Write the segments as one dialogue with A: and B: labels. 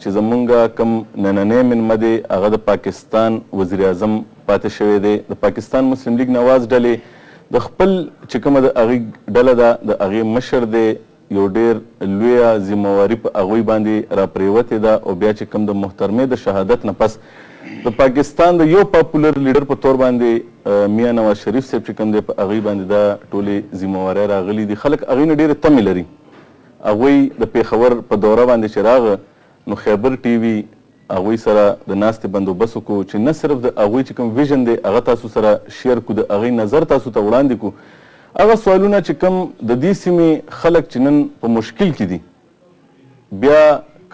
A: چې زمونږه کم نننې من مده هغه د پاکستان وزیر اعظم پاتې شوی دی د پاکستان مسلم لیگ نواز ډلې د خپل چې کومه د هغې ډله ده د هغې مشر دی یو ډېر لویه ذمهواري په هغوی باندې راپرېوتې ده او بیا چې کوم د محترمې د شهادت نه پس د پاکستان د یو پاپولر لیډر په طور باندې میاں نواز شریف صاحب چې کوم دی په هغوی باندې دا ټولې ذمهوارۍ راغلي دي. خلک هغوی نه ډېرې تمې لري. هغوی د پیښور په دوره باندې چې راغه نو خیبر ټي وي هغوی سره د ناستې بندوبست وکړو چې نه صرف د هغوی چې کوم ویژن دی هغه تاسو سره شیر کړو، د هغوی نظر تاسو ته وړاندې کړو. هغه سوالونه چې کوم د دې سیمې خلک چې نن په مشکل کې دي، بیا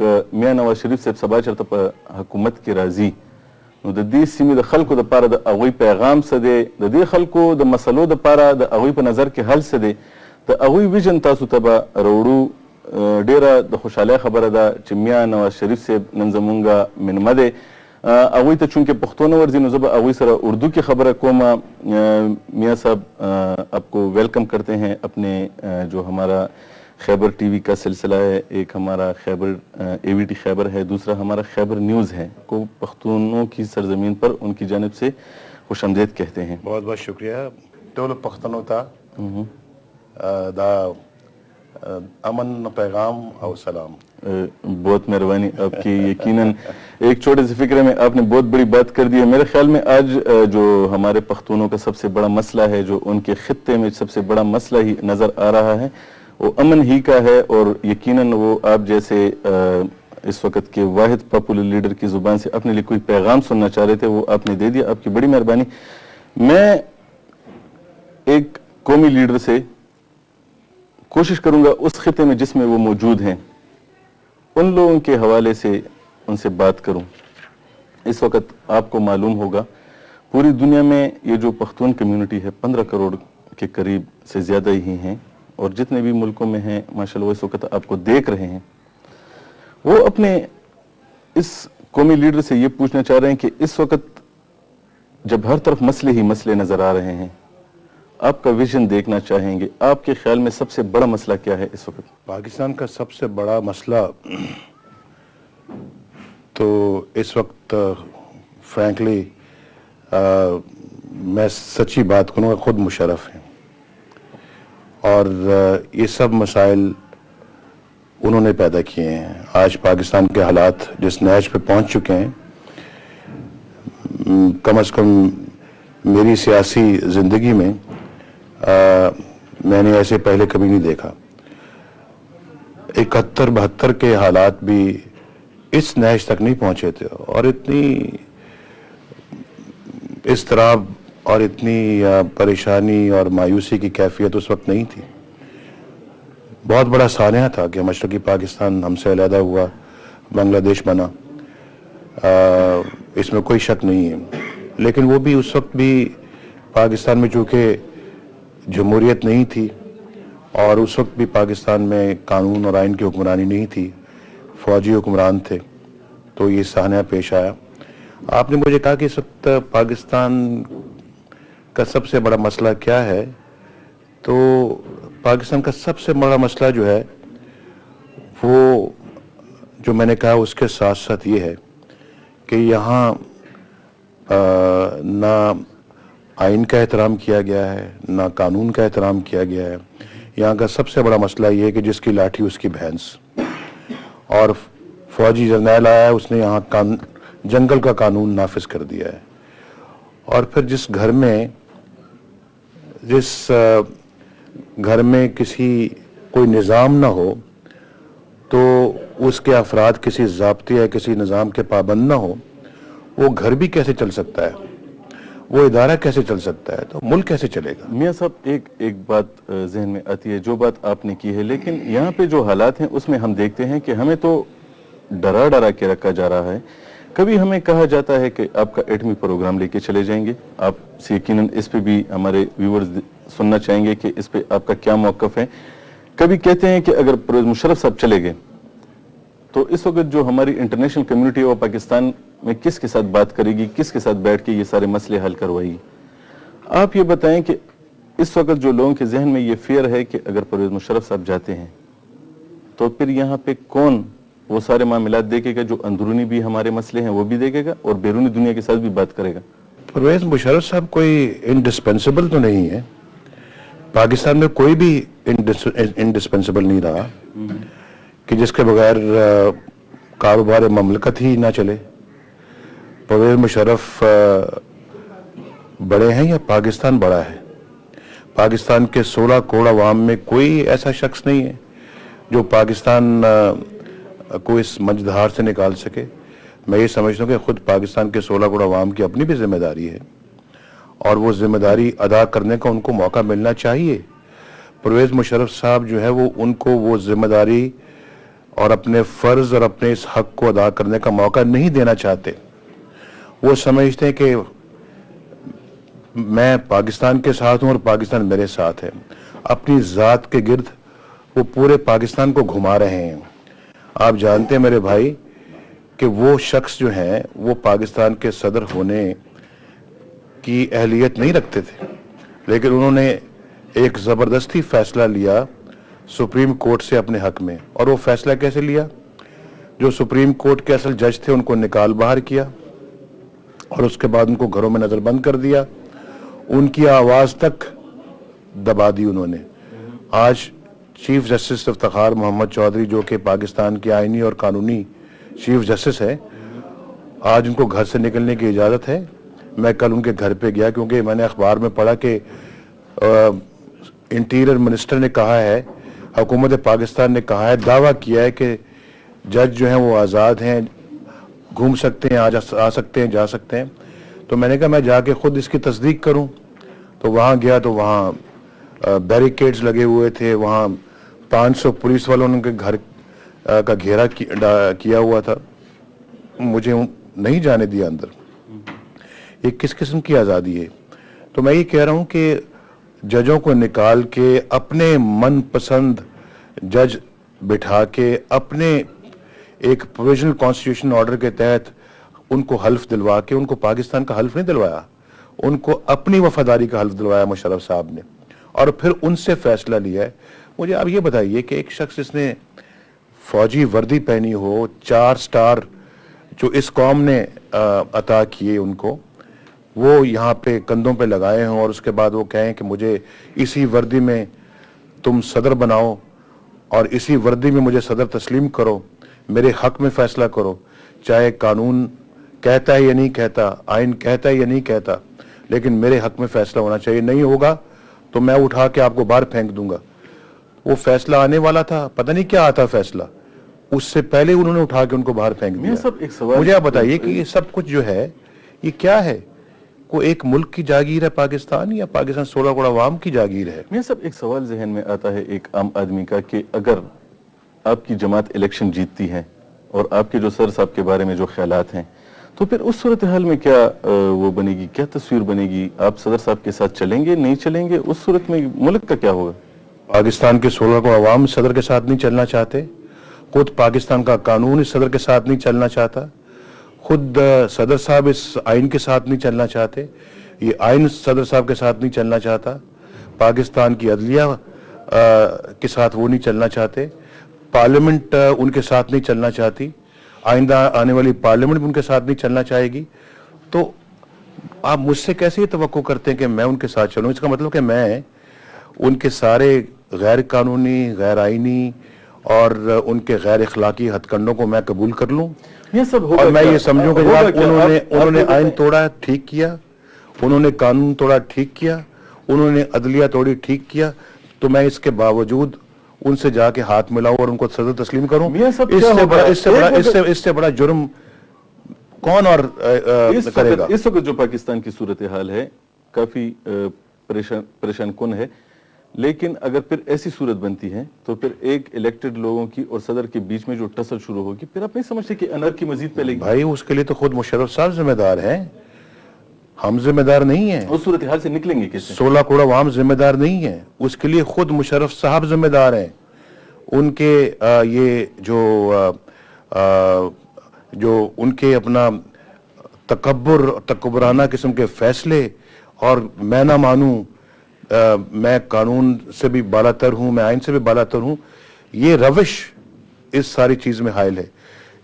A: که میاں نواز شریف صاحب سبا چېرته په حکومت کې راځي نو د دې سیمې د خلکو دپاره د هغوی پیغام څه دی، د دې خلکو د مسلو دپاره د هغوی په نظر کې حل څه دی، د هغوی ویژن تاسو ته به راوړو. ډیره د خوشحالۍ خبره ده چې میاں نواز شریف صاحب نن زمونږه مېلمه دی. هغوی ته چونکې پښتو نه ورځي نو زه به هغوی سره اردو کې خبره کوم. میاں صاحب آپ کو ویلکم کرتے ہیں اپنے جو ہمارا خیبر ٹی وی کا سلسلہ ہے. ایک ہمارا خیبر اے وی ٹی خیبر ہے، دوسرا ہمارا خیبر نیوز ہے کو پختونوں کی سرزمین پر ان کی جانب سے خوش آمدید کہتے ہیں.
B: بہت بہت شکریہ. ټولو پښتنو ته دا امن پیغام اور سلام.
A: بہت مہربانی آپ کی. یقیناً ایک چھوٹے سے فکرے میں آپ نے بہت بڑی بات کر دی ہے. میرے خیال میں آج جو ہمارے پختونوں کا سب سے بڑا مسئلہ ہے، جو ان کے خطے میں سب سے بڑا مسئلہ ہی نظر آ رہا ہے، وہ امن ہی کا ہے. اور یقیناً وہ آپ جیسے اس وقت کے واحد پاپولر لیڈر کی زبان سے اپنے لیے کوئی پیغام سننا چاہ رہے تھے، وہ آپ نے دے دیا. آپ کی بڑی مہربانی. میں ایک قومی لیڈر سے کوشش کروں گا اس خطے میں جس میں وہ موجود ہیں ان لوگوں کے حوالے سے ان سے بات کروں. اس وقت آپ کو معلوم ہوگا پوری دنیا میں یہ جو پختون کمیونٹی ہے 15 کروڑ کے قریب سے زیادہ ہی ہیں، اور جتنے بھی ملکوں میں ہیں ماشاءاللہ وہ اس وقت آپ کو دیکھ رہے ہیں. وہ اپنے اس قومی لیڈر سے یہ پوچھنا چاہ رہے ہیں کہ اس وقت جب ہر طرف مسئلے ہی مسئلے نظر آ رہے ہیں، آپ کا ویژن دیکھنا چاہیں گے. آپ کے خیال میں سب سے بڑا مسئلہ کیا ہے اس وقت؟
B: پاکستان کا سب سے بڑا مسئلہ تو اس وقت فرینکلی میں سچی بات کروں گا خود مشرف ہیں، اور یہ سب مسائل انہوں نے پیدا کیے ہیں. آج پاکستان کے حالات جس نہج پہ پہنچ چکے ہیں، کم از کم میری سیاسی زندگی میں میں نے ایسے پہلے کبھی نہیں دیکھا. 71-72 کے حالات بھی اس نہج تک نہیں پہنچے تھے، اور اتنی اضطراب اور اتنی پریشانی اور مایوسی کی کیفیت اس وقت نہیں تھی. بہت بڑا سانحہ تھا کہ مشرقی پاکستان ہم سے علیحدہ ہوا، بنگلہ دیش بنا، اس میں کوئی شک نہیں ہے. لیکن وہ بھی اس وقت بھی پاکستان میں چونکہ جمہوریت نہیں تھی، اور اس وقت بھی پاکستان میں قانون اور آئین کی حکمرانی نہیں تھی، فوجی حکمران تھے، تو یہ سانحہ پیش آیا. آپ نے مجھے کہا کہ اس وقت پاکستان کا سب سے بڑا مسئلہ کیا ہے، تو پاکستان کا سب سے بڑا مسئلہ جو ہے وہ جو میں نے کہا اس کے ساتھ ساتھ یہ ہے کہ یہاں نہ آئین کا احترام کیا گیا ہے، نہ قانون کا احترام کیا گیا ہے. یہاں کا سب سے بڑا مسئلہ یہ ہے کہ جس کی لاٹھی اس کی بھینس. اور فوجی جرنیل آیا ہے، اس نے یہاں جنگل کا قانون نافذ کر دیا ہے. اور پھر جس گھر میں کسی کوئی نظام نہ ہو، تو اس کے افراد کسی ضابطے یا کسی نظام کے پابند نہ ہو، وہ گھر بھی کیسے چل سکتا ہے، وہ ادارہ کیسے چل سکتا ہے، تو ملک کیسے چلے گا؟
A: میاں صاحب ایک بات ذہن میں آتی ہے جو بات آپ نے کی ہے، لیکن یہاں پہ جو حالات ہیں اس میں ہم دیکھتے ہیں کہ ہمیں تو ڈرا کے رکھا جا رہا ہے. کبھی ہمیں کہا جاتا ہے کہ آپ کا ایٹمی پروگرام لے کے چلے جائیں گے. آپ سے یقیناً اس پہ بھی ہمارے ویورز سننا چاہیں گے کہ اس پہ آپ کا کیا موقف ہے. کبھی کہتے ہیں کہ اگر پرویز مشرف صاحب چلے گئے تو اس وقت جو ہماری انٹرنیشنل کمیونٹی وہ پاکستان میں کس کے ساتھ بات کرے گی، کس کے ساتھ بیٹھ کے یہ سارے مسئلے حل کروائے گی. آپ یہ بتائیں کہ اس وقت جو لوگوں کے ذہن میں یہ فیئر ہے کہ اگر پرویز مشرف صاحب جاتے ہیں تو پھر یہاں پہ کون وہ سارے معاملات دیکھے گا، جو اندرونی بھی ہمارے مسئلے ہیں وہ بھی دیکھے گا اور بیرونی دنیا کے ساتھ بھی بات کرے گا؟
B: پرویز مشرف صاحب کوئی انڈسپینسیبل تو نہیں ہے، پاکستان میں کوئی بھی انڈسپینسیبل نہیں رہا کہ جس کے بغیر کاروبار مملکت ہی نہ چلے. پرویز مشرف بڑے ہیں یا پاکستان بڑا ہے؟ پاکستان کے 16 کروڑ عوام میں کوئی ایسا شخص نہیں ہے جو پاکستان کو اس مجدہار سے نکال سکے. میں یہ سمجھتا ہوں کہ خود پاکستان کے 16 کروڑ عوام کی اپنی بھی ذمہ داری ہے اور وہ ذمہ داری ادا کرنے کا ان کو موقع ملنا چاہیے. پرویز مشرف صاحب جو ہے وہ ان کو وہ ذمہ داری اور اپنے فرض اور اپنے اس حق کو ادا کرنے کا موقع نہیں دینا چاہتے. وہ سمجھتے ہیں کہ میں پاکستان کے ساتھ ہوں اور پاکستان میرے ساتھ ہے. اپنی ذات کے گرد وہ پورے پاکستان کو گھما رہے ہیں. آپ جانتے ہیں میرے بھائی کہ وہ شخص جو ہیں وہ پاکستان کے صدر ہونے کی اہلیت نہیں رکھتے تھے، لیکن انہوں نے ایک زبردستی فیصلہ لیا سپریم کورٹ سے اپنے حق میں. اور وہ فیصلہ کیسے لیا؟ جو سپریم کورٹ کے اصل جج تھے ان کو نکال باہر کیا اور اس کے بعد ان کو گھروں میں نظر بند کر دیا. ان کی آواز تک دبا دی انہوں نے. آج چیف جسٹس افتخار محمد چودھری جو کہ پاکستان کے آئینی اور قانونی چیف جسٹس ہے، آج ان کو گھر سے نکلنے کی اجازت ہے. میں کل ان کے گھر پہ گیا کیونکہ میں نے اخبار میں پڑھا کہ انٹیریئر منسٹر نے کہا ہے، حکومت پاکستان نے کہا ہے، دعویٰ کیا ہے کہ جج جو ہیں وہ آزاد ہیں، گھوم سکتے ہیں، آ سکتے ہیں، جا سکتے ہیں. تو میں نے کہا میں جا کے خود اس کی تصدیق کروں. تو وہاں گیا تو وہاں بیریکیڈز لگے ہوئے تھے، وہاں 500 پولیس والوں نے ان کے گھر کا گھیرا کیا ہوا تھا. مجھے نہیں جانے دیا اندر. یہ کس قسم کی آزادی ہے؟ تو میں یہ کہہ رہا ہوں کہ ججوں کو نکال کے اپنے من پسند جج بٹھا کے اپنے ایک پروویژنل کانسٹیٹیوشن آرڈر کے تحت ان کو حلف دلوا کے، ان کو پاکستان کا حلف نہیں دلوایا، ان کو اپنی وفاداری کا حلف دلوایا مشرف صاحب نے، اور پھر ان سے فیصلہ لیا ہے. مجھے آپ یہ بتائیے کہ ایک شخص جس نے فوجی وردی پہنی ہو، 4 سٹار جو اس قوم نے عطا کیے ان کو، وہ یہاں پہ کندھوں پہ لگائے ہوں اور اس کے بعد وہ کہیں کہ مجھے اسی وردی میں تم صدر بناؤ اور اسی وردی میں مجھے صدر تسلیم کرو، میرے حق میں فیصلہ کرو، چاہے قانون کہتا ہے یا نہیں کہتا، آئین کہتا ہے یا نہیں کہتا، لیکن میرے حق میں فیصلہ ہونا چاہیے. نہیں ہوگا تو میں اٹھا کے آپ کو باہر پھینک دوں گا. وہ فیصلہ آنے والا تھا، پتہ نہیں کیا آتا فیصلہ، اس سے پہلے انہوں نے اٹھا کے ان کو باہر پھینک دیا. مجھے آپ بتائیے کہ یہ سب کچھ جو ہے یہ کیا ہے؟ کوئی ایک ملک کی جاگیر ہے پاکستان یا پاکستان 16 کروڑ عوام کی جاگیر ہے؟
A: میاں صاحب ایک سوال ذہن میں آتا ہے ایک عام آدمی کا کہ اگر آپ کی جماعت الیکشن جیتتی ہے اور آپ کے جو صدر صاحب کے بارے میں جو خیالات ہیں، تو پھر اس صورتحال میں کیا وہ بنے گی، کیا تصویر بنے گی؟ آپ صدر صاحب کے ساتھ چلیں گے، نہیں چلیں گے؟ اس صورت میں ملک کا کیا ہوگا؟
B: پاکستان کے 16 کروڑ عوام صدر کے ساتھ نہیں چلنا چاہتے، خود پاکستان کا قانون اس صدر کے ساتھ نہیں چلنا چاہتا، خود صدر صاحب اس آئین کے ساتھ نہیں چلنا چاہتے، یہ آئین صدر صاحب کے ساتھ نہیں چلنا چاہتا، پاکستان کی عدلیہ کے ساتھ وہ نہیں چلنا چاہتے، پارلیمنٹ ان کے ساتھ نہیں چلنا چاہتی، آئندہ آنے والی پارلیمنٹ بھی ان کے ساتھ نہیں چلنا چاہے گی. تو آپ مجھ سے کیسے یہ توقع کرتے ہیں کہ میں ان کے ساتھ چلوں؟ اس کا مطلب کہ میں ان کے سارے غیر قانونی، غیر آئینی اور ان کے غیر اخلاقی ہتھ کنڈوں کو میں قبول کر لوں اور میں یہ سمجھوں کہ جناب انہوں نے آئین توڑا ٹھیک کیا، انہوں نے قانون توڑا ٹھیک کیا، انہوں نے عدلیہ توڑی ٹھیک کیا، تو میں اس کے باوجود ان سے جا کے ہاتھ ملاؤں اور ان کو سزا تسلیم کروں؟
A: میاں صاحب کیا ہوگا؟
B: اس سے بڑا جرم کون اور کرے گا؟
A: اس وقت جو پاکستان کی صورتحال ہے کافی پریشان کن ہے، لیکن اگر پھر ایسی صورت بنتی ہے تو پھر ایک الیکٹڈ لوگوں کی اور صدر کے بیچ میں جو ٹسل شروع ہوگی، پھر آپ نہیں سمجھتے کہ انارکی مزید پھیلے گی؟
B: بھائی اس کے لیے تو خود مشرف صاحب ذمہ دار ہیں، ہم ذمہ دار نہیں ہیں۔
A: اس صورتحال سے نکلیں گے کیسے؟ 16
B: کروڑ عوام ذمہ دار نہیں ہیں، اس کے لیے خود مشرف صاحب ذمہ دار ہیں۔ ان کے یہ جو ان کے اپنا تکبرانہ قسم کے فیصلے اور میں نہ مانوں، میں قانون سے بھی بالا تر ہوں، میں آئین سے بھی بالا تر ہوں، یہ روش اس ساری چیز میں حائل ہے۔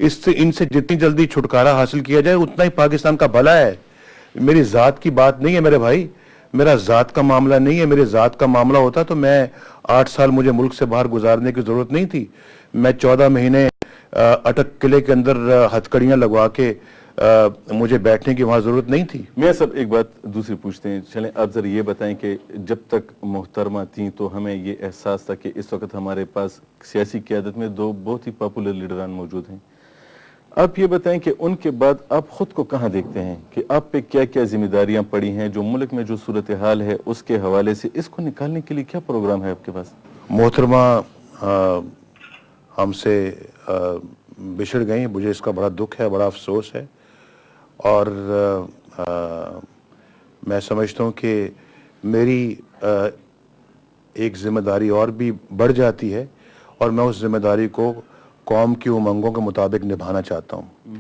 B: ان سے جتنی جلدی چھٹکارا حاصل کیا جائے اتنا ہی پاکستان کا بھلا ہے۔ میری ذات کی بات نہیں ہے میرے بھائی، میرا ذات کا معاملہ نہیں ہے۔ میرے ذات کا معاملہ ہوتا تو میں 8 سال مجھے ملک سے باہر گزارنے کی ضرورت نہیں تھی، میں 14 مہینے اٹک قلعے کے اندر ہتھکڑیاں لگوا کے مجھے بیٹھنے کی وہاں ضرورت نہیں تھی۔
A: میاں صاحب ایک بات دوسری پوچھتے ہیں، چلیں آپ ذرا یہ بتائیں کہ جب تک محترمہ تھیں تو ہمیں یہ احساس تھا کہ اس وقت ہمارے پاس سیاسی قیادت میں 2 بہت ہی پاپولر لیڈران موجود ہیں۔ آپ یہ بتائیں کہ ان کے بعد آپ خود کو کہاں دیکھتے ہیں کہ آپ پہ کیا کیا ذمہ داریاں پڑی ہیں، جو ملک میں جو صورتحال ہے اس کے حوالے سے اس کو نکالنے کے لیے کیا پروگرام ہے آپ کے پاس؟
B: محترمہ ہم سے بچھڑ گئیں، مجھے اس کا بڑا دکھ ہے، بڑا افسوس ہے، اور میں سمجھتا ہوں کہ میری ایک ذمہ داری اور بھی بڑھ جاتی ہے، اور میں اس ذمہ داری کو قوم کی امنگوں کے مطابق نبھانا چاہتا ہوں۔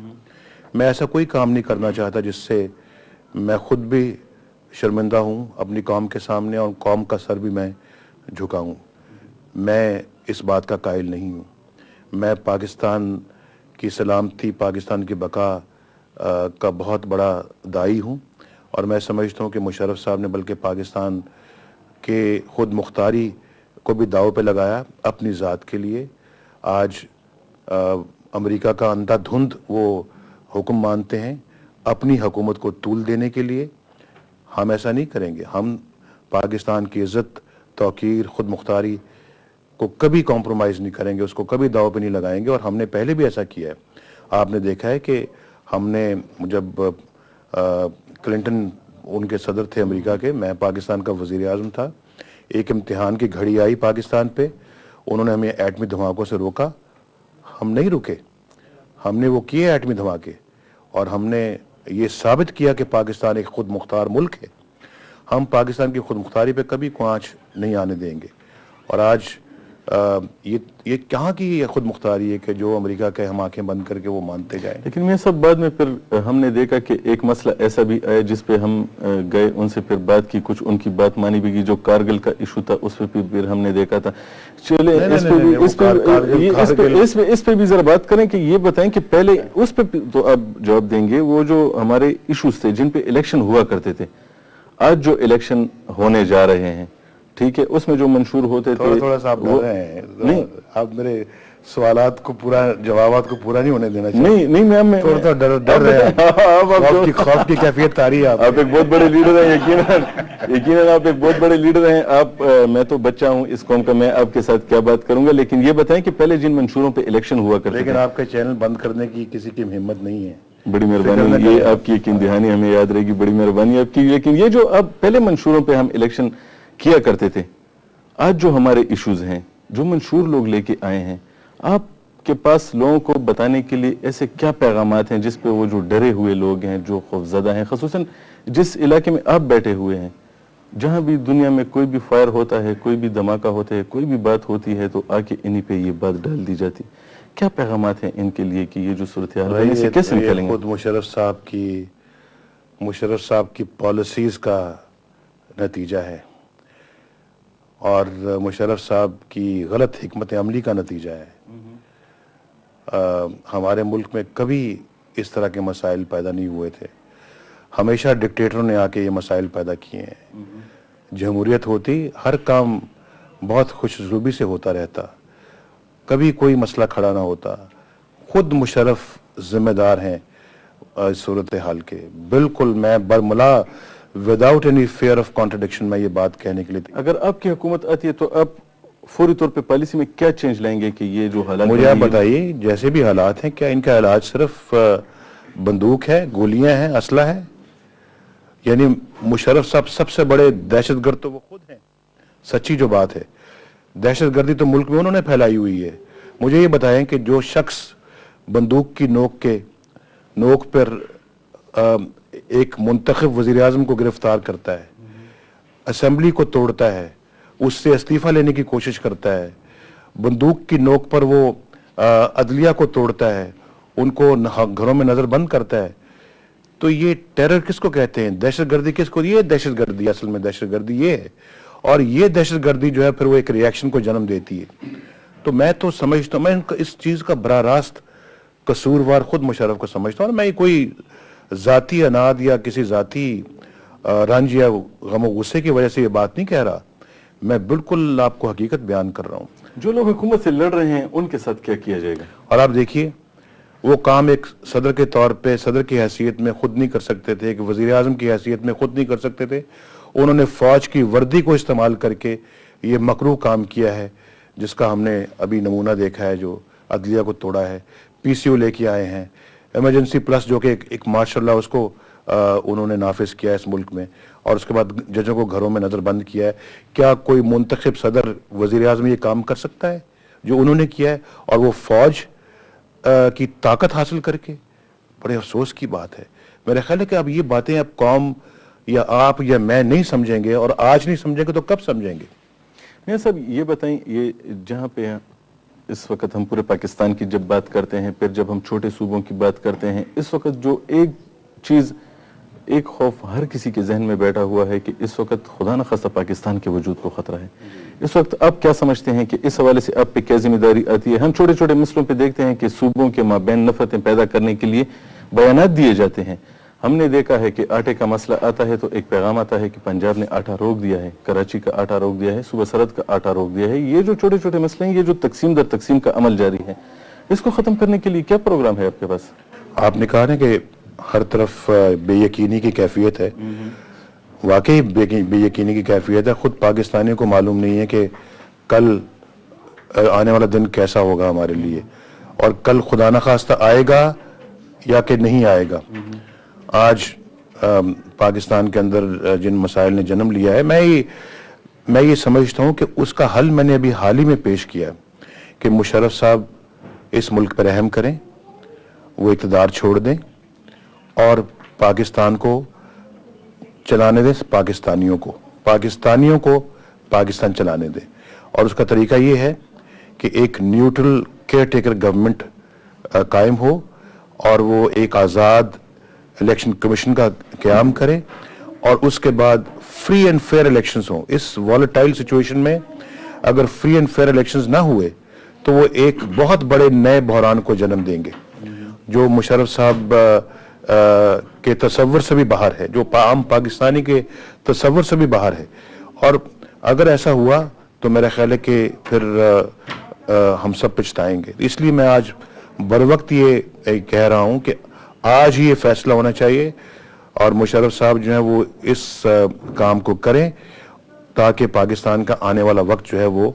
B: میں ایسا کوئی کام نہیں کرنا چاہتا جس سے میں خود بھی شرمندہ ہوں اپنی قوم کے سامنے، اور قوم کا سر بھی میں جھکاؤں۔ میں اس بات کا قائل نہیں ہوں۔ میں پاکستان کی سلامتی، پاکستان کی بقا کا بہت بڑا داعی ہوں، اور میں سمجھتا ہوں کہ مشرف صاحب نے بلکہ پاکستان کے خود مختاری کو بھی داؤ پہ لگایا اپنی ذات کے لیے۔ آج امریکہ کا اندھا دھند وہ حکم مانتے ہیں اپنی حکومت کو طول دینے کے لیے۔ ہم ایسا نہیں کریں گے۔ ہم پاکستان کی عزت، توقیر، خود مختاری کو کبھی کمپرومائز نہیں کریں گے، اس کو کبھی داؤ پہ نہیں لگائیں گے، اور ہم نے پہلے بھی ایسا کیا ہے۔ آپ نے دیکھا ہے کہ ہم نے جب کلنٹن ان کے صدر تھے امریکہ کے، میں پاکستان کا وزیر اعظم تھا، ایک امتحان کی گھڑی آئی پاکستان پہ، انہوں نے ہمیں ایٹمی دھماکوں سے روکا، ہم نہیں رکے، ہم نے وہ کیے ایٹمی دھماکے، اور ہم نے یہ ثابت کیا کہ پاکستان ایک خود مختار ملک ہے۔ ہم پاکستان کی خود مختاری پہ کبھی کوانچ نہیں آنے دیں گے۔ اور آج یہ کہاں کی یہ خود مختاری ہے کہ جو امریکہ کے ہم آنکھیں بند کر کے وہ مانتے جائیں؟
A: لیکن میں سب بعد میں پھر ہم نے دیکھا کہ ایک مسئلہ ایسا بھی آیا جس پہ ہم گئے، ان سے پھر بات کی، کچھ ان کی بات مانی بھی گئی، جو کارگل کا ایشو تھا اس پہ پھر ہم نے دیکھا تھا۔ چلے اس پہ بھی ذرا بات کریں کہ یہ بتائیں کہ پہلے اس پہ تو آپ جواب دیں گے، وہ جو ہمارے ایشوز تھے جن پہ الیکشن ہوا کرتے تھے، آج جو الیکشن ہونے جا رہے ہیں، ٹھیک ہے، اس میں جو منشور ہوتے تھے،
B: تھوڑا سا آپ ڈر رہے ہیں، نہیں آپ میرے سوالات کو پورا، جوابات کو پورا نہیں ہونے دینا چاہیے۔
A: نہیں میں
B: تھوڑا سا ڈر رہے ہیں، خوف کی کیفیت تاری ہے۔
A: آپ ایک بہت بڑے لیڈر ہیں، یقیناً آپ ایک بہت بڑے لیڈر ہیں۔ آپ، میں تو بچہ ہوں اس قوم کا، میں آپ کے ساتھ کیا بات کروں گا، لیکن یہ بتائیں کہ پہلے جن منشوروں پہ الیکشن ہوا کرتے،
B: لیکن آپ کا چینل بند کرنے کی کسی کی ہمت نہیں ہے۔
A: بڑی مہربانی، یہ آپ کی یقین دہانی ہمیں یاد رہے گی، بڑی مہربانی آپ کی۔ لیکن یہ جو اب پہلے منشوروں پہ ہم الیکشن کیا کرتے تھے، آج جو ہمارے ایشوز ہیں، جو منشور لوگ لے کے آئے ہیں، آپ کے پاس لوگوں کو بتانے کے لیے ایسے کیا پیغامات ہیں جس پہ وہ جو ڈرے ہوئے لوگ ہیں، جو خوفزدہ ہیں، خصوصاً جس علاقے میں آپ بیٹھے ہوئے ہیں، جہاں بھی دنیا میں کوئی بھی فائر ہوتا ہے، کوئی بھی دھماکہ ہوتا ہے، کوئی بھی بات ہوتی ہے تو آ کے انہی پہ یہ بات ڈال دی جاتی، کیا پیغامات ہیں ان کے لیے کہ یہ جو صورتحال ہے اسے کیسے نکالیں گے؟
B: خود مشرف صاحب کی پالیسیز کا نتیجہ ہے، اور مشرف صاحب کی غلط حکمت عملی کا نتیجہ ہے۔ ہمارے ملک میں کبھی اس طرح کے مسائل پیدا نہیں ہوئے تھے، ہمیشہ ڈکٹیٹروں نے آ کے یہ مسائل پیدا کیے ہیں۔ جمہوریت ہوتی، ہر کام بہت خوش اسلوبی سے ہوتا رہتا، کبھی کوئی مسئلہ کھڑا نہ ہوتا۔ خود مشرف ذمہ دار ہیں اس صورتحال کے، بالکل میں برملا without any fear of contradiction میں یہ بات کہنے کے لیے۔
A: اگر آپ کی حکومت آتی ہے تو آپ فوری طور پہ پالیسی میں کیا چینج لائیں گے کہ یہ جو حالات
B: مجھے آپ بتائیے جیسے بھی حالات ہیں کیا ان کا علاج صرف بندوق ہے, گولیاں ہیں, اسلحہ ہے؟ یعنی مشرف صاحب سب سے بڑے دہشت گرد تو وہ خود ہیں. سچی جو بات ہے, دہشت گردی تو ملک میں انہوں نے پھیلائی ہوئی ہے. مجھے یہ بتائیں کہ جو شخص بندوق کی نوک پر ایک منتخب وزیر اعظم کو گرفتار کرتا ہے, اسمبلی کو توڑتا ہے, اس سے استعفیٰ لینے کی کوشش کرتا ہے, بندوق کی نوک پر وہ عدلیہ کو توڑتا ہے, ان کو گھروں میں نظر بند کرتا ہے, تو یہ ٹیرر کس کو کہتے ہیں؟ دہشت گردی کس کو؟ یہ دہشت گردی, اصل میں دہشت گردی یہ ہے. اور یہ دہشت گردی جو ہے پھر وہ ایک ریاکشن کو جنم دیتی ہے. تو میں تو سمجھتا ہوں, میں اس چیز کا براہ راست قصوروار خود مشرف کو سمجھتا ہوں. اور میں کوئی ذاتی اناد یا کسی ذاتی رنج یا غم و غصے کی وجہ سے یہ بات نہیں کہہ رہا, میں بالکل آپ کو حقیقت بیان کر رہا ہوں.
A: جو لوگ حکومت سے لڑ رہے ہیں ان کے ساتھ کیا کیا جائے گا؟
B: اور آپ دیکھیے وہ کام ایک صدر کے طور پہ, صدر کی حیثیت میں خود نہیں کر سکتے تھے, ایک وزیر اعظم کی حیثیت میں خود نہیں کر سکتے تھے. انہوں نے فوج کی وردی کو استعمال کر کے یہ مکروہ کام کیا ہے, جس کا ہم نے ابھی نمونہ دیکھا ہے, جو عدلیہ کو توڑا ہے. پی سی او لے کے آئے ہیں, ایمرجنسی پلس جو کہ ایک ماشاءاللہ اس کو انہوں نے نافذ کیا ہے اس ملک میں, اور اس کے بعد ججوں کو گھروں میں نظر بند کیا ہے. کیا کوئی منتخب صدر وزیر اعظم یہ کام کر سکتا ہے جو انہوں نے کیا ہے, اور وہ فوج کی طاقت حاصل کر کے؟ بڑے افسوس کی بات ہے. میرا خیال ہے کہ اب یہ باتیں اب قوم یا آپ یا میں نہیں سمجھیں گے, اور آج نہیں سمجھیں گے تو کب سمجھیں گے؟
A: میاں صاحب یہ بتائیں, یہ جہاں پہ اس وقت ہم پورے پاکستان کی جب بات کرتے ہیں, پھر جب ہم چھوٹے صوبوں کی بات کرتے ہیں, اس وقت جو ایک چیز, ایک خوف ہر کسی کے ذہن میں بیٹھا ہوا ہے کہ اس وقت خدا نہ خواستہ پاکستان کے وجود کو خطرہ ہے. اس وقت آپ کیا سمجھتے ہیں کہ اس حوالے سے آپ پہ کیا ذمہ داری آتی ہے؟ ہم چھوٹے چھوٹے مسئلوں پہ دیکھتے ہیں کہ صوبوں کے مابین نفرتیں پیدا کرنے کے لیے بیانات دیے جاتے ہیں. ہم نے دیکھا ہے کہ آٹے کا مسئلہ آتا ہے تو ایک پیغام آتا ہے کہ پنجاب نے آٹا روک دیا ہے, کراچی کا آٹا روک دیا ہے, صوبہ سرحد کا آٹا روک دیا ہے. یہ جو چھوٹے چھوٹے مسئلے ہیں, یہ جو تقسیم در تقسیم کا عمل جاری ہے, اس کو ختم کرنے کے لیے کیا پروگرام ہے آپ کے پاس؟
B: آپ نے کہا نا کہ ہر طرف بے یقینی کی کیفیت ہے. واقعی بے یقینی کی کیفیت ہے. خود پاکستانیوں کو معلوم نہیں ہے کہ کل آنے والا دن کیسا ہوگا ہمارے لیے, اور کل خدا نہ خواستہ آئے گا یا کہ نہیں آئے گا. آج پاکستان کے اندر جن مسائل نے جنم لیا ہے, میں یہ سمجھتا ہوں کہ اس کا حل میں نے ابھی حال ہی میں پیش کیا کہ مشرف صاحب اس ملک پر رحم کریں, وہ اقتدار چھوڑ دیں اور پاکستان کو چلانے دیں, پاکستانیوں کو پاکستان چلانے دیں. اور اس کا طریقہ یہ ہے کہ ایک نیوٹرل کیئر ٹیکر گورنمنٹ قائم ہو, اور وہ ایک آزاد الیکشن کمیشن کا قیام کرے, اور اس کے بعد فری اینڈ فیئر الیکشنز ہوں. اس والیٹائل سچویشن میں اگر فری اینڈ فیئر الیکشنز نہ ہوئے تو وہ ایک بہت بڑے نئے بحران کو جنم دیں گے, جو مشرف صاحب کے تصور سے بھی باہر ہے, جو عام پاکستانی کے تصور سے بھی باہر ہے. اور اگر ایسا ہوا تو میرا خیال ہے کہ پھر ہم سب پچھتائیں گے. اس لیے میں آج بر وقت یہ کہہ رہا ہوں کہ آج ہی یہ فیصلہ ہونا چاہیے, اور مشرف صاحب جو ہیں وہ اس کام کو کریں تاکہ پاکستان کا آنے والا وقت جو ہے وہ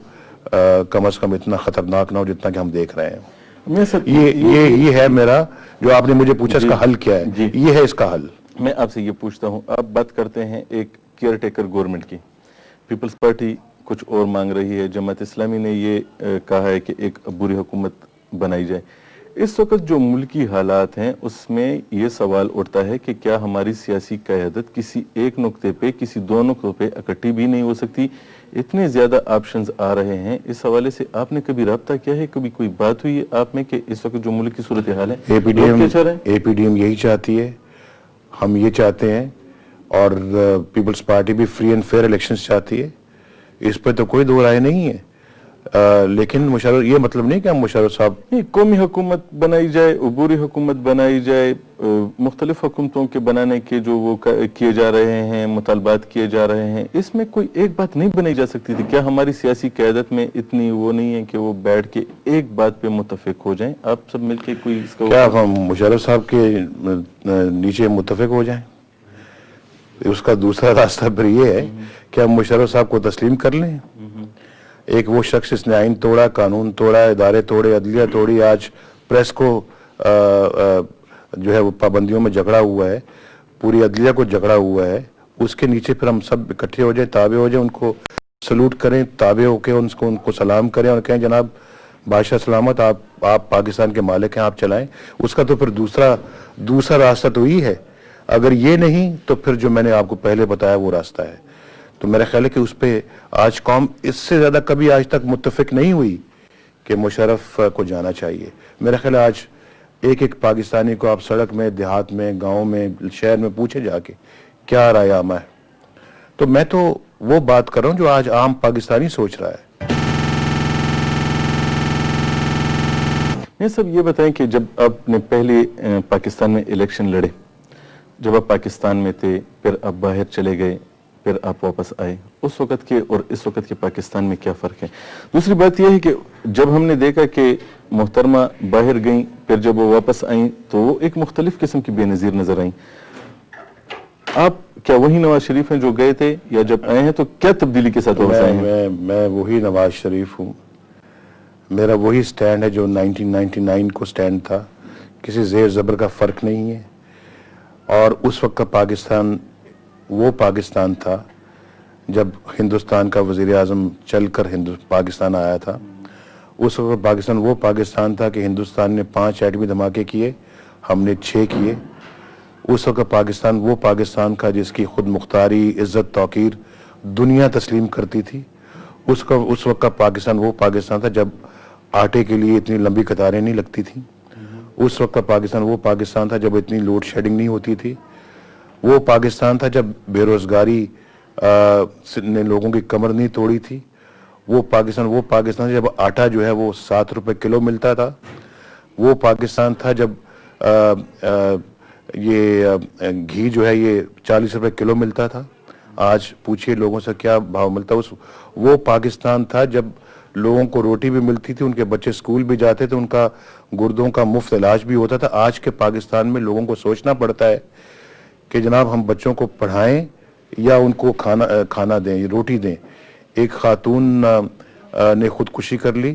B: کم از کم اتنا خطرناک نہ ہو جتنا کہ ہم دیکھ رہے ہیں. یہ ہے میرا, جو آپ نے مجھے پوچھا اس کا حل کیا ہے, یہ ہے اس کا حل.
A: میں آپ سے یہ پوچھتا ہوں, آپ بات کرتے ہیں ایک کیئر ٹیکر گورنمنٹ کی, پیپلز پارٹی کچھ اور مانگ رہی ہے, جماعت اسلامی نے یہ کہا ہے کہ ایک عبوری حکومت بنائی جائے. اس وقت جو ملکی حالات ہیں اس میں یہ سوال اٹھتا ہے کہ کیا ہماری سیاسی قیادت کسی ایک نقطے پہ, کسی دو نقطوں پہ اکٹھی بھی نہیں ہو سکتی؟ اتنے زیادہ آپشنز آ رہے ہیں. اس حوالے سے آپ نے کبھی رابطہ کیا ہے, کبھی کوئی بات ہوئی ہے آپ میں کہ اس وقت جو ملک کی صورتحال ہے
B: اے پی ڈی ایم یہی چاہتی ہے, ہم یہ چاہتے ہیں, اور پیپلز پارٹی بھی فری اینڈ فیئر الیکشنز چاہتی ہے. اس پہ تو کوئی دو رائے نہیں ہے. لیکن مشرف, یہ مطلب نہیں کہ ہم مشرف صاحب
A: قومی حکومت بنائی جائے, عبوری حکومت بنائی جائے, مختلف حکومتوں کے بنانے کے جو وہ کیے جا رہے ہیں, مطالبات کیے جا رہے ہیں, اس میں کوئی ایک بات نہیں بنائی جا سکتی تھی؟ کیا ہماری سیاسی قیادت میں اتنی وہ نہیں ہے کہ وہ بیٹھ کے ایک بات پہ متفق ہو جائیں, آپ سب مل کے کوئی اس کا
B: کیا ہم مشرف صاحب کے نیچے متفق ہو جائیں؟ اس کا دوسرا راستہ پھر یہ ہے کہ ہم مشرف صاحب کو تسلیم کر لیں. ایک وہ شخص جس نے آئین توڑا, قانون توڑا, ادارے توڑے, عدلیہ توڑی, آج پریس کو جو ہے وہ پابندیوں میں جکڑا ہوا ہے, پوری عدلیہ کو جکڑا ہوا ہے, اس کے نیچے پھر ہم سب اکٹھے ہو جائیں, تابع ہو جائیں, ان کو سلوٹ کریں, تابع ہو کے ان کو سلام کریں اور کہیں جناب بادشاہ سلامت, آپ پاکستان کے مالک ہیں, آپ چلائیں. اس کا تو پھر دوسرا راستہ تو ہی ہے. اگر یہ نہیں تو پھر جو میں نے آپ کو پہلے بتایا وہ راستہ ہے. تو میرا خیال ہے کہ اس پہ آج قوم اس سے زیادہ کبھی آج تک متفق نہیں ہوئی کہ مشرف کو جانا چاہیے. میرا خیال ہے آج ایک پاکستانی کو آپ سڑک میں, دیہات میں, گاؤں میں, شہر میں پوچھے جا کے کیا رائے عامہ ہے. تو میں تو وہ بات کر رہا ہوں جو آج عام پاکستانی سوچ رہا ہے.
A: یہ سب یہ بتائیں کہ جب آپ نے پہلے پاکستان میں الیکشن لڑے, جب آپ پاکستان میں تھے, پھر آپ باہر چلے گئے, پھر آپ واپس آئے, اس وقت کے اور اس وقت کے پاکستان میں کیا فرق ہے؟ دوسری بات یہ ہے کہ جب ہم نے دیکھا کہ محترمہ باہر گئیں, پھر جب وہ واپس آئیں تو وہ ایک مختلف قسم کی بے نظیر نظر آئیں. آپ کیا وہی نواز شریف ہیں جو گئے تھے, یا جب آئے ہیں تو کیا تبدیلی کے ساتھ واپس آئے ہیں؟
B: میں وہی نواز شریف ہوں. میرا وہی سٹینڈ ہے جو 1999 کو سٹینڈ تھا, کسی زیر زبر کا فرق نہیں ہے. اور اس وقت کا پاکستان وہ پاکستان تھا جب ہندوستان کا وزیر اعظم چل کر پاکستان آیا تھا. اس وقت پاکستان وہ پاکستان تھا کہ ہندوستان نے 5 ایٹمی دھماکے کیے, ہم نے 6 کیے. اس وقت پاکستان وہ پاکستان کا جس کی خود مختاری, عزت, توقیر دنیا تسلیم کرتی تھی. اس وقت کا پاکستان وہ پاکستان تھا جب آٹے کے لیے اتنی لمبی قطاریں نہیں لگتی تھیں. اس وقت کا پاکستان وہ پاکستان تھا جب اتنی لوڈ شیڈنگ نہیں ہوتی تھی. وہ پاکستان تھا جب بے روزگاری نے لوگوں کی کمر نہیں توڑی تھی. وہ پاکستان جب آٹا جو ہے وہ 7 روپے کلو ملتا تھا. وہ پاکستان تھا جب یہ گھی جو ہے یہ 40 روپے کلو ملتا تھا. آج پوچھئے لوگوں سے کیا بھاؤ ملتا. وہ پاکستان تھا جب لوگوں کو روٹی بھی ملتی تھی, ان کے بچے سکول بھی جاتے تھے, ان کا گردوں کا مفت علاج بھی ہوتا تھا. آج کے پاکستان میں لوگوں کو سوچنا پڑتا ہے کہ جناب ہم بچوں کو پڑھائیں یا ان کو کھانا دیں, روٹی دیں. ایک خاتون نے خودکشی کر لی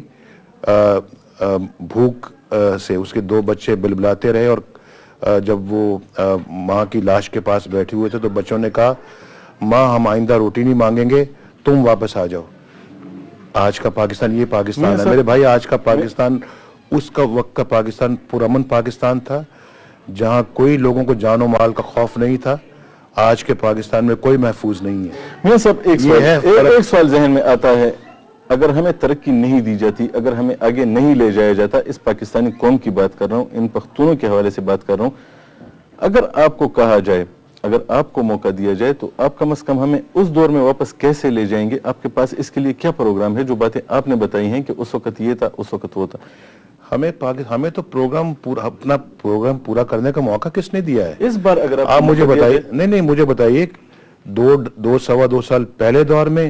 B: بھوک سے, اس کے 2 بچے بلبلاتے رہے, اور جب وہ ماں کی لاش کے پاس بیٹھے ہوئے تھے تو بچوں نے کہا ماں ہم آئندہ روٹی نہیں مانگیں گے, تم واپس آ جاؤ. آج کا پاکستان یہ پاکستان ہے میرے بھائی. آج کا پاکستان اس کا وقت کا پاکستان پرامن پاکستان تھا جہاں کوئی لوگوں کو جان و مال کا خوف نہیں تھا. آج کے پاکستان میں کوئی محفوظ نہیں ہے.
A: میں سب ایک سوال ذہن میں آتا ہے, اگر ہمیں ترقی نہیں دی جاتی, اگر ہمیں آگے نہیں لے جایا جاتا, اس پاکستانی قوم کی بات کر رہا ہوں, ان پختونوں کے حوالے سے بات کر رہا ہوں, اگر آپ کو کہا جائے, اگر آپ کو موقع دیا جائے تو آپ کم از کم ہمیں اس دور میں واپس کیسے لے جائیں گے؟ آپ کے پاس اس کے لیے کیا پروگرام ہے؟ جو باتیں آپ نے بتائی ہیں کہ اس وقت یہ تھا, اس وقت وہ تھا,
B: ہمیں تو اپنا پروگرام پورا کرنے کا موقع کس نے دیا ہے؟
A: اس بار اگر
B: آپ مجھے بتائیے, نہیں مجھے بتائیے, 2 سال پہلے دور میں,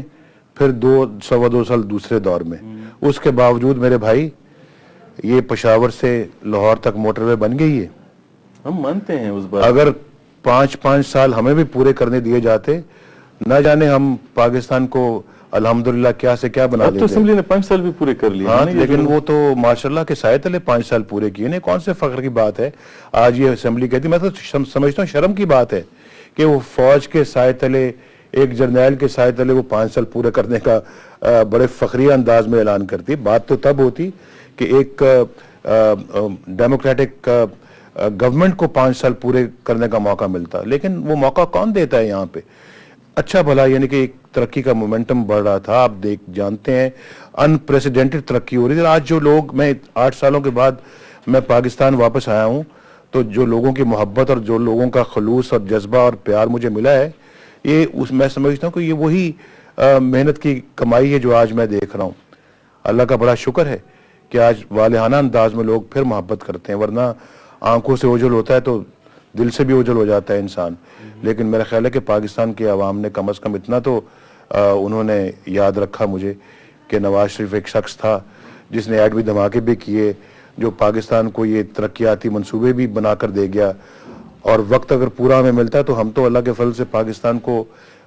B: پھر 2 سال دوسرے دور میں. اس کے باوجود میرے بھائی یہ پشاور سے لاہور تک موٹر وے بن گئی ہے.
A: ہم مانتے ہیں اس بار.
B: اگر 5 سال ہمیں بھی پورے کرنے دیے جاتے, نہ جانے ہم پاکستان کو الحمدللہ کیا سے کیا بنا دیتے.
A: تو اسمبلی نے 5 سال بھی پورے کر لیے.
B: ہاں, لیکن وہ تو ماشاءاللہ کے سائے تلے 5 سال پورے کیے. نہیں, کون سے فخر کی بات ہے آج یہ اسمبلی کہتی. میں تو سمجھتا ہوں شرم کی بات ہے کہ وہ فوج کے سائے تلے, ایک جرنیل کے سائے تلے وہ 5 سال پورے کرنے کا بڑے فخریہ انداز میں اعلان کرتی. بات تو تب ہوتی کہ ایک ڈیموکریٹک گورنمنٹ کو 5 سال پورے کرنے کا موقع ملتا. لیکن وہ موقع کون دیتا ہے یہاں پہ؟ اچھا بھلا یعنی کہ ایک ترقی کا مومنٹم بڑھ رہا تھا. آپ جانتے ہیں انپریسیڈنٹڈ ترقی ہو رہی تھی. آج جو لوگ, میں 8 سالوں کے بعد میں پاکستان واپس آیا ہوں, تو جو لوگوں کی محبت اور جو لوگوں کا خلوص اور جذبہ اور پیار مجھے ملا ہے, میں سمجھتا ہوں کہ یہ وہی محنت کی کمائی ہے جو آج میں دیکھ رہا ہوں. اللہ کا بڑا شکر ہے کہ آج والہانہ انداز میں لوگ پھر محبت کرتے ہیں, ورنہ آنکھوں سے اوجھل ہوتا ہے تو دل سے بھی اوجھل ہو جاتا ہے انسان. لیکن میرا خیال ہے کہ پاکستان کے عوام نے کم از کم اتنا تو انہوں نے یاد رکھا مجھے کہ نواز شریف ایک شخص تھا جس نے ایٹمی دھماکے بھی کیے, جو پاکستان کو یہ ترقیاتی منصوبے بھی بنا کر دے گیا. اور وقت اگر پورا ہمیں ملتا ہے تو ہم تو اللہ کے فضل سے پاکستان کو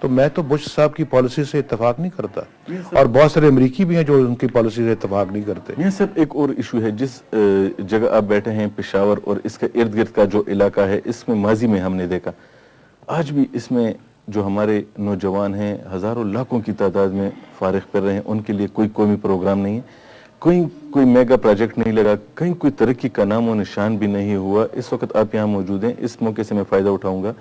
B: تو میں تو بش صاحب کی پالیسی سے اتفاق نہیں کرتا, اور بہت سارے امریکی بھی ہیں جو ان کی پالیسی سے اتفاق نہیں کرتے.
A: یہ سب ایک اور ایشو ہے جس جگہ آپ بیٹھے ہیں پشاور اور اس کا ارد گرد کا جو علاقہ ہے, اس میں ماضی میں ہم نے دیکھا, آج بھی اس میں جو ہمارے نوجوان ہیں ہزاروں لاکھوں کی تعداد میں فارغ کر رہے ہیں, ان کے لیے کوئی قومی پروگرام نہیں ہے, کوئی میگا پروجیکٹ نہیں لگا, کہیں کوئی ترقی کا نام و نشان بھی نہیں ہوا. اس وقت آپ یہاں موجود ہیں, اس موقع سے میں فائدہ اٹھاؤں گا.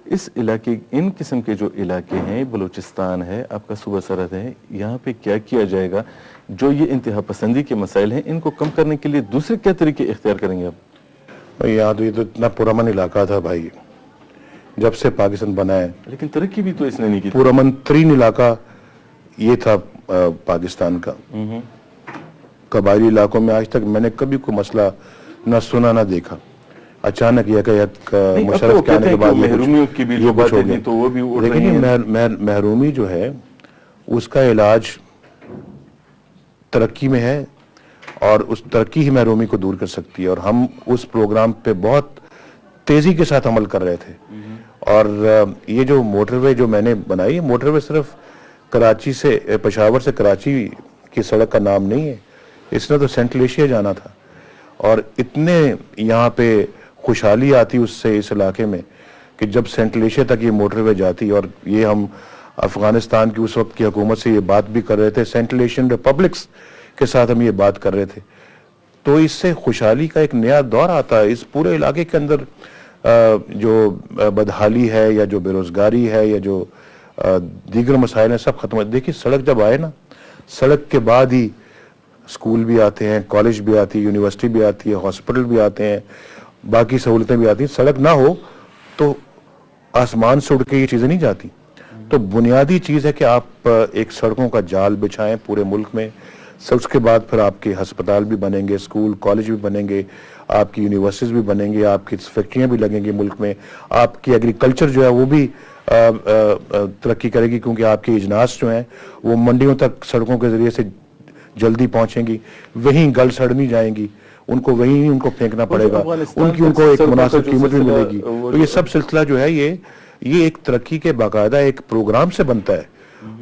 A: اس علاقے, ان قسم کے جو علاقے ہیں, بلوچستان ہے, آپ کا صوبہ سرحد ہے, یہاں پہ کیا کیا جائے گا جو یہ انتہا پسندی کے مسائل ہیں ان کو کم کرنے کے لیے دوسرے کیا طریقے اختیار کریں گے آپ؟
B: یہاں تو یہ تو اتنا پرامن علاقہ تھا بھائی جب سے پاکستان بنا ہے,
A: لیکن ترقی بھی تو اس نے نہیں کی.
B: پرامن ترین علاقہ یہ تھا پاکستان کا. قبائلی علاقوں میں آج تک میں نے کبھی کوئی مسئلہ نہ سنا نہ دیکھا. اچانک یہ مشرف کے آنے کے بعد
A: محرومیوں کی بھی جو باتیں تھیں تو وہ بھی اڑ رہی ہیں.
B: لیکن محرومی جو ہے اس کا علاج ترقی میں ہے, اور اس ترقی ہی محرومی کو دور کر سکتی ہے, اور ہم اس پروگرام پہ بہت تیزی کے ساتھ عمل کر رہے تھے. اور یہ جو موٹر وے جو میں نے بنائی ہے, موٹر وے صرف کراچی سے, پشاور سے کراچی کی سڑک کا نام نہیں ہے, اس نے تو سینٹرل ایشیا جانا تھا, اور اتنے یہاں پہ خوشحالی آتی اس سے, اس علاقے میں, کہ جب سینٹرل ایشیا تک یہ موٹر وے جاتی. اور یہ ہم افغانستان کی اس وقت کی حکومت سے یہ بات بھی کر رہے تھے, سینٹرل ایشین ریپبلکس کے ساتھ ہم یہ بات کر رہے تھے, تو اس سے خوشحالی کا ایک نیا دور آتا ہے. اس پورے علاقے کے اندر جو بدحالی ہے یا جو بے روزگاری ہے یا جو دیگر مسائل ہیں سب ختم ہو. دیکھیے سڑک جب آئے نا, سڑک کے بعد ہی اسکول بھی آتے ہیں, کالج بھی آتی ہے, یونیورسٹی بھی آتی ہے, ہاسپٹل بھی آتے ہیں, باقی سہولتیں بھی آتی ہیں. سڑک نہ ہو تو آسمان سے اڑ کے یہ چیزیں نہیں جاتی. تو بنیادی چیز ہے کہ آپ ایک سڑکوں کا جال بچھائیں پورے ملک میں. اس کے بعد پھر آپ کے ہسپتال بھی بنیں گے, اسکول کالج بھی بنیں گے, آپ کی یونیورسٹیز بھی بنیں گے, آپ کی فیکٹریاں بھی لگیں گی ملک میں, آپ کی ایگریکلچر جو ہے وہ بھی ترقی کرے گی, کیونکہ آپ کے اجناس جو ہیں وہ منڈیوں تک سڑکوں کے ذریعے سے جلدی پہنچیں گی, وہیں گل سڑ نہیں جائیں گی, ان کو وہیں ان کو پھینکنا پڑے گا, ان کو ایک مناسب قیمت بھی ملے گی. تو یہ سب سلسلہ جو ہے یہ ایک ترقی کے باقاعدہ ایک پروگرام سے بنتا ہے.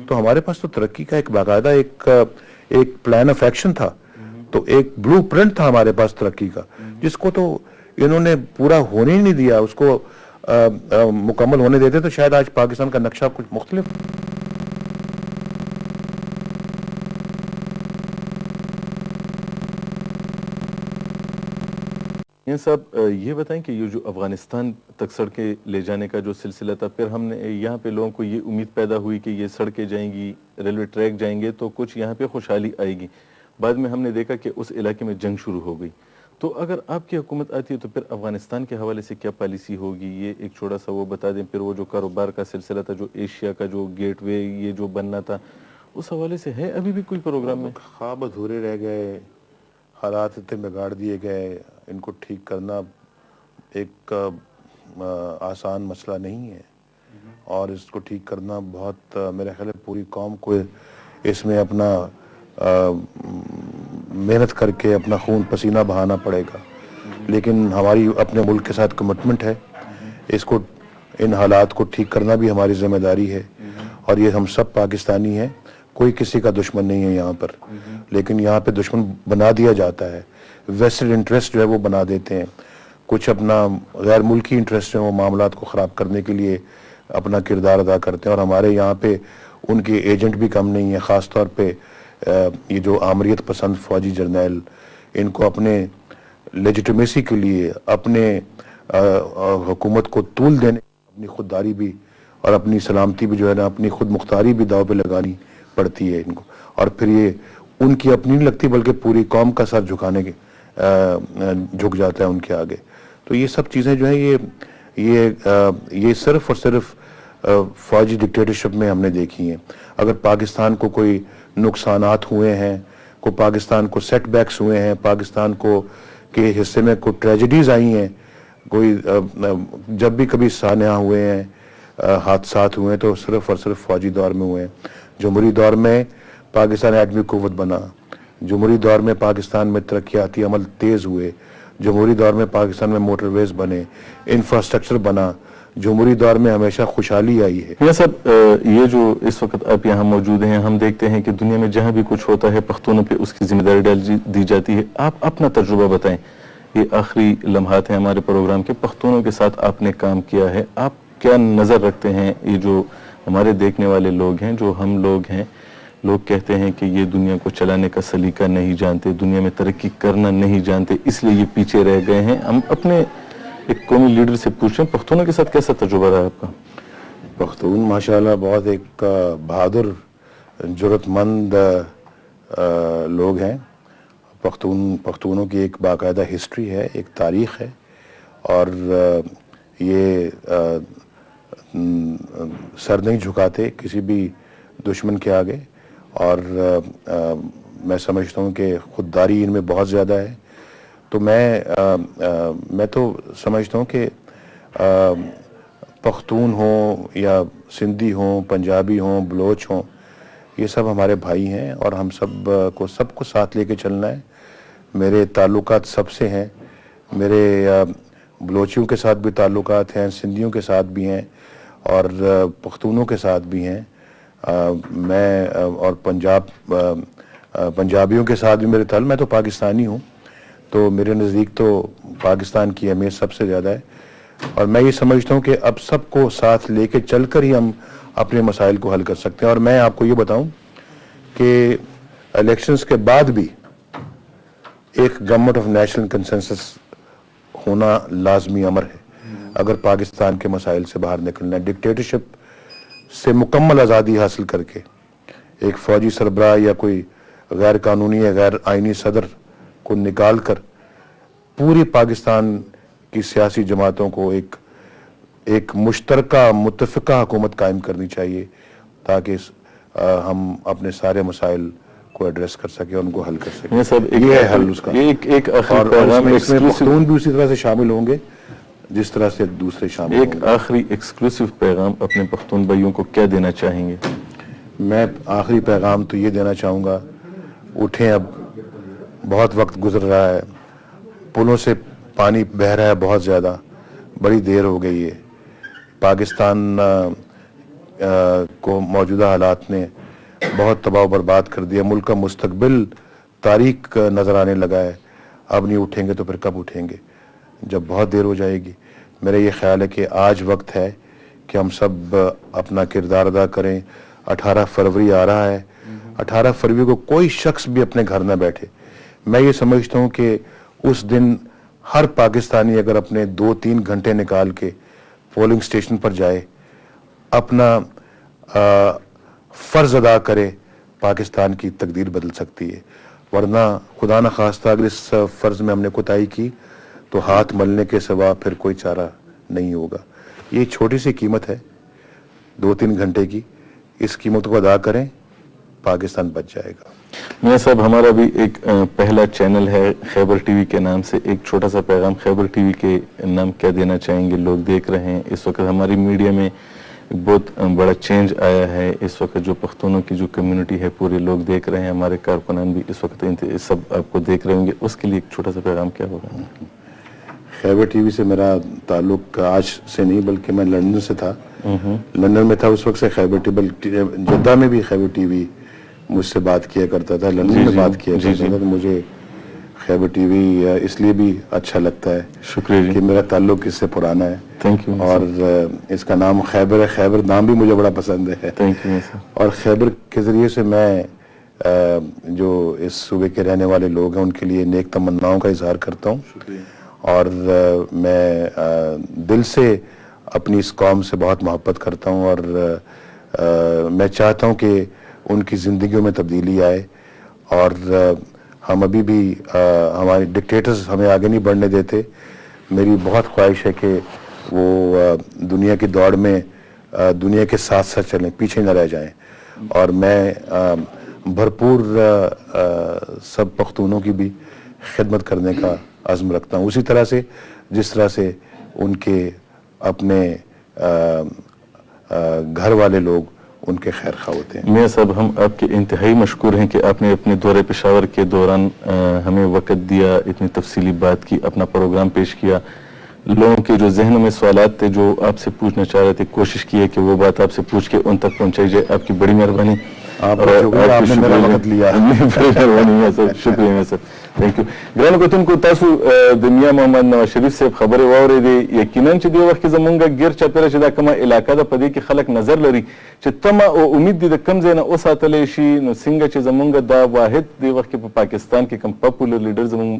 B: تو ہمارے پاس تو ترقی کا ایک باقاعدہ ایک پلان آف ایکشن تھا, تو ایک بلو پرنٹ تھا ہمارے پاس ترقی کا, جس کو تو انہوں نے پورا ہونے ہی نہیں دیا. اس کو مکمل ہونے دیتے تو شاید آج پاکستان کا نقشہ کچھ مختلف.
A: صاحب یہ بتائیں کہ یہ جو افغانستان تک سڑکیں لے جانے کا جو سلسلہ تھا, پھر ہم نے یہاں پہ لوگوں کو یہ امید پیدا ہوئی کہ یہ سڑکیں جائیں گی, ریلوے ٹریک جائیں گے تو کچھ یہاں پہ خوشحالی آئے گی. بعد میں ہم نے دیکھا کہ اس علاقے میں جنگ شروع ہو گئی. تو اگر آپ کی حکومت آتی ہے تو پھر افغانستان کے حوالے سے کیا پالیسی ہوگی, یہ ایک چھوٹا سا وہ بتا دیں. پھر وہ جو کاروبار کا سلسلہ تھا, جو ایشیا کا جو گیٹ وے یہ جو بننا تھا, اس حوالے سے ہے ابھی بھی کوئی پروگرام میں؟
B: خواب ادھورے رہ گئے, حالات اتنے بگاڑ دیے گئے, ان کو ٹھیک کرنا ایک آسان مسئلہ نہیں ہے, اور اس کو ٹھیک کرنا بہت, میرے خیال ہے پوری قوم کو اس میں اپنا محنت کر کے اپنا خون پسینہ بہانا پڑے گا. لیکن ہماری اپنے ملک کے ساتھ کمٹمنٹ ہے, اس کو, ان حالات کو ٹھیک کرنا بھی ہماری ذمہ داری ہے. اور یہ ہم سب پاکستانی ہیں, کوئی کسی کا دشمن نہیں ہے یہاں پر, لیکن یہاں پہ دشمن بنا دیا جاتا ہے. ویسٹڈ انٹرسٹ جو ہے وہ بنا دیتے ہیں, کچھ اپنا غیر ملکی انٹرسٹ ہیں وہ معاملات کو خراب کرنے کے لیے اپنا کردار ادا کرتے ہیں. اور ہمارے یہاں پہ ان کے ایجنٹ بھی کم نہیں ہیں, خاص طور پہ یہ جو آمریت پسند فوجی جرنیل, ان کو اپنے لیجیٹمیسی کے لیے, اپنے حکومت کو طول دینے, اپنی خودداری بھی اور اپنی سلامتی بھی جو ہے نا, اپنی خود مختاری بھی داؤ پہ لگانی پڑتی ہے ان کو. اور پھر یہ ان کی اپنی نہیں لگتی بلکہ پوری قوم کا سر جھکانے کے جھک جاتا ہے ان کے آگے. تو یہ سب چیزیں جو ہیں یہ صرف اور صرف فوجی ڈکٹیٹرشپ میں ہم نے دیکھی ہیں. اگر پاکستان کو کوئی نقصانات ہوئے ہیں, کو پاکستان کو سیٹ بیکس ہوئے ہیں, پاکستان کو کے حصے میں کوئی ٹریجڈیز آئی ہیں, کوئی جب بھی کبھی سانحہ ہوئے ہیں, حادثات ہوئے ہیں, تو صرف اور صرف فوجی دور میں ہوئے ہیں. جمہوری دور میں پاکستان ایٹمی قوت بنا, جمہوری دور میں پاکستان میں ترقیاتی عمل تیز ہوئے, جمہوری دور میں پاکستان میں موٹر ویز بنے, انفراسٹرکچر بنا, جمہوری دور میں ہمیشہ خوشحالی آئی ہے.
A: میاں صاحب یہ جو اس وقت آپ یہاں موجود ہیں، ہم دیکھتے ہیں کہ دنیا میں جہاں بھی کچھ ہوتا ہے پختونوں پہ اس کی ذمہ داری ڈال دی جاتی ہے. آپ اپنا تجربہ بتائیں، یہ آخری لمحات ہیں ہمارے پروگرام کے، پختونوں کے ساتھ آپ نے کام کیا ہے، آپ کیا نظر رکھتے ہیں؟ یہ جو ہمارے دیکھنے والے لوگ ہیں، جو ہم لوگ ہیں، لوگ کہتے ہیں کہ یہ دنیا کو چلانے کا سلیقہ نہیں جانتے، دنیا میں ترقی کرنا نہیں جانتے، اس لیے یہ پیچھے رہ گئے ہیں. ہم اپنے ایک قومی لیڈر سے پوچھیں، پختونوں کے ساتھ کیسا تجربہ رہا آپ کا؟
B: پختون ماشاءاللہ بہت ایک بہادر جرت مند لوگ ہیں. پختونوں کی ایک باقاعدہ ہسٹری ہے، ایک تاریخ ہے، اور یہ سر نہیں جھکاتے کسی بھی دشمن کے آگے، اور میں سمجھتا ہوں کہ خودداری ان میں بہت زیادہ ہے. تو میں تو سمجھتا ہوں کہ پختون ہوں یا سندھی ہوں، پنجابی ہوں، بلوچ ہوں، یہ سب ہمارے بھائی ہیں، اور ہم سب کو ساتھ لے کے چلنا ہے. میرے تعلقات سب سے ہیں، میرے بلوچیوں کے ساتھ بھی تعلقات ہیں، سندھیوں کے ساتھ بھی ہیں، اور پختونوں کے ساتھ بھی ہیں. میں اور پنجابیوں کے ساتھ بھی میرے تعلق. میں تو پاکستانی ہوں، تو میرے نزدیک تو پاکستان کی اہمیت سب سے زیادہ ہے، اور میں یہ سمجھتا ہوں کہ اب سب کو ساتھ لے کے چل کر ہی ہم اپنے مسائل کو حل کر سکتے ہیں. اور میں آپ کو یہ بتاؤں کہ الیکشنز کے بعد بھی ایک گورنمنٹ آف نیشنل کنسنسس ہونا لازمی امر ہے اگر پاکستان کے مسائل سے باہر نکلنا ہے. ڈکٹیٹرشپ سے مکمل آزادی حاصل کر کے ایک فوجی سربراہ یا کوئی غیر قانونی یا غیر آئینی صدر کو نکال کر پوری پاکستان کی سیاسی جماعتوں کو ایک مشترکہ متفقہ حکومت قائم کرنی چاہیے، تاکہ ہم اپنے سارے مسائل کو ایڈریس کر سکیں، ان کو حل کر سکیں. یہ ہے حل اس کا. اور اس میں پختون بھی اسی طرح سے شامل ہوں گے جس طرح سے دوسرے شامل ہوں گے.
A: ایک آخری ایکسکلوسیو پیغام اپنے پختون بھائیوں کو کیا دینا چاہیں گے؟
B: میں آخری پیغام تو یہ دینا چاہوں گا، اٹھیں، اب بہت وقت گزر رہا ہے، پلوں سے پانی بہہ رہا ہے بہت زیادہ، بڑی دیر ہو گئی ہے. پاکستان کو موجودہ حالات نے بہت تباہ و برباد کر دیا. ملک کا مستقبل تاریک نظر آنے لگا ہے. اب نہیں اٹھیں گے تو پھر کب اٹھیں گے؟ جب بہت دیر ہو جائے گی. میرا یہ خیال ہے کہ آج وقت ہے کہ ہم سب اپنا کردار ادا کریں. 18 فروری آ رہا ہے. 18 فروری کو کوئی شخص بھی اپنے گھر نہ بیٹھے. میں یہ سمجھتا ہوں کہ اس دن ہر پاکستانی اگر اپنے 2-3 گھنٹے نکال کے پولنگ سٹیشن پر جائے، اپنا فرض ادا کرے، پاکستان کی تقدیر بدل سکتی ہے. ورنہ خدا نہ خواستہ اگر اس فرض میں ہم نے کوتاہی کی تو ہاتھ ملنے کے سوا پھر کوئی چارہ نہیں ہوگا. یہ چھوٹی سی قیمت ہے 2-3 گھنٹے کی، اس قیمت کو ادا کریں، پاکستان بچ جائے گا.
A: میاں صاحب، ہمارا بھی ایک پہلا چینل ہے خیبر ٹی وی کے نام سے، ایک چھوٹا سا پیغام خیبر ٹی وی کے نام کیا دینا چاہیں گے؟ لوگ دیکھ رہے ہیں اس وقت ہماری میڈیا میں ایک بہت بڑا چینج آیا ہے. اس وقت جو پختونوں کی جو کمیونٹی ہے پورے لوگ دیکھ رہے ہیں، ہمارے کارکنان بھی اس وقت سب آپ کو دیکھ رہے ہوں گے. اس کے لیے ایک چھوٹا سا پیغام کیا ہوگا؟
B: خیبر ٹی وی سے میرا تعلق آج سے نہیں، بلکہ میں لندن سے تھا. لندن میں تھا اس وقت سے خیبر ٹی وی، جدہ میں بھی خیبر ٹی وی مجھ سے بات کیا کرتا تھا، لندن میں بات کیا کرتا تھا. تو مجھے خیبر ٹی وی اس لیے بھی اچھا لگتا ہے،
A: شکریہ
B: کہ میرا تعلق اس سے پرانا ہے.
A: Thank you.
B: اور اس کا نام خیبر ہے. خیبر نام بھی مجھے بڑا پسند ہے.
A: Thank you.
B: اور خیبر کے ذریعے سے میں جو اس صوبے کے رہنے والے لوگ ہیں ان کے لیے نیک تمناؤں کا اظہار کرتا ہوں. اور میں دل سے اپنی اس قوم سے بہت محبت کرتا ہوں، اور میں چاہتا ہوں کہ ان کی زندگیوں میں تبدیلی آئے. اور ہم ابھی بھی ہمارے ڈکٹیٹرز ہمیں آگے نہیں بڑھنے دیتے. میری بہت خواہش ہے کہ وہ دنیا کی دوڑ میں دنیا کے ساتھ ساتھ چلیں، پیچھے نہ رہ جائیں. اور میں بھرپور سب پختونوں کی بھی خدمت کرنے کا عزم رکھتا ہوں، اسی طرح سے جس طرح سے ان کے اپنے گھر والے لوگ ان کے خیر خواہ ہوتے ہیں.
A: میاں صاحب، ہم آپ کے انتہائی مشکور ہیں کہ آپ نے اپنے دورے پشاور کے دوران ہمیں وقت دیا، اتنی تفصیلی بات کی، اپنا پروگرام پیش کیا. لوگوں کے جو ذہنوں میں سوالات تھے جو آپ سے پوچھنا چاہ رہے تھے، کوشش کی ہے کہ وہ بات آپ سے پوچھ کے ان تک پہنچائی جائے. آپ کی بڑی مہربانی.
B: آپ نے میرا وقت لیا.
A: مہربانی ہے سر، شکریہ سر، تھینک یو. ګرانو کتونکو، تاسو د میا محمد نواز شریف صاحب خبرې واورېدې. یقینا چې دې وخت کې زمونږ ګیر چاپېره چې دا کومه علاقه ده په دې کې خلک نظر لري چې تمه او امید دې د کوم ځای نه وساتلی شي. نو څنګه چې زمونږ دا واحد دې وخت کې په پاکستان کې کوم پاپولر لیډر زمونږ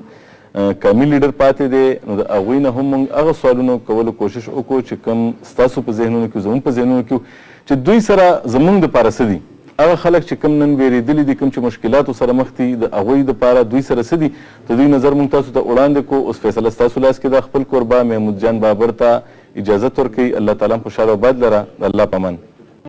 A: قومي لیډر پاتې دی، نو د هغوی نه هم موږ هغه سوالونو کولو کوشش وکړو چې کوم ستاسو په ذهنونو کې زموږ په ذهنونو کې چې دوی سره زموږ دپاره څه دي. هغه خلک چې کوم نن ویرېدلي دي، کوم چې مشکلاتو سره مخ دي، د هغوی دپاره دوی سره څه دي، د دوی نظر موږ تاسو ته وړاندې کړو. اوس فیصله ستاسو لاس کې ده. خپل کوربه محمود جان بابر ته اجازت ورکوي. الله تعالی خوشحاله او باد لره. د الله په امان.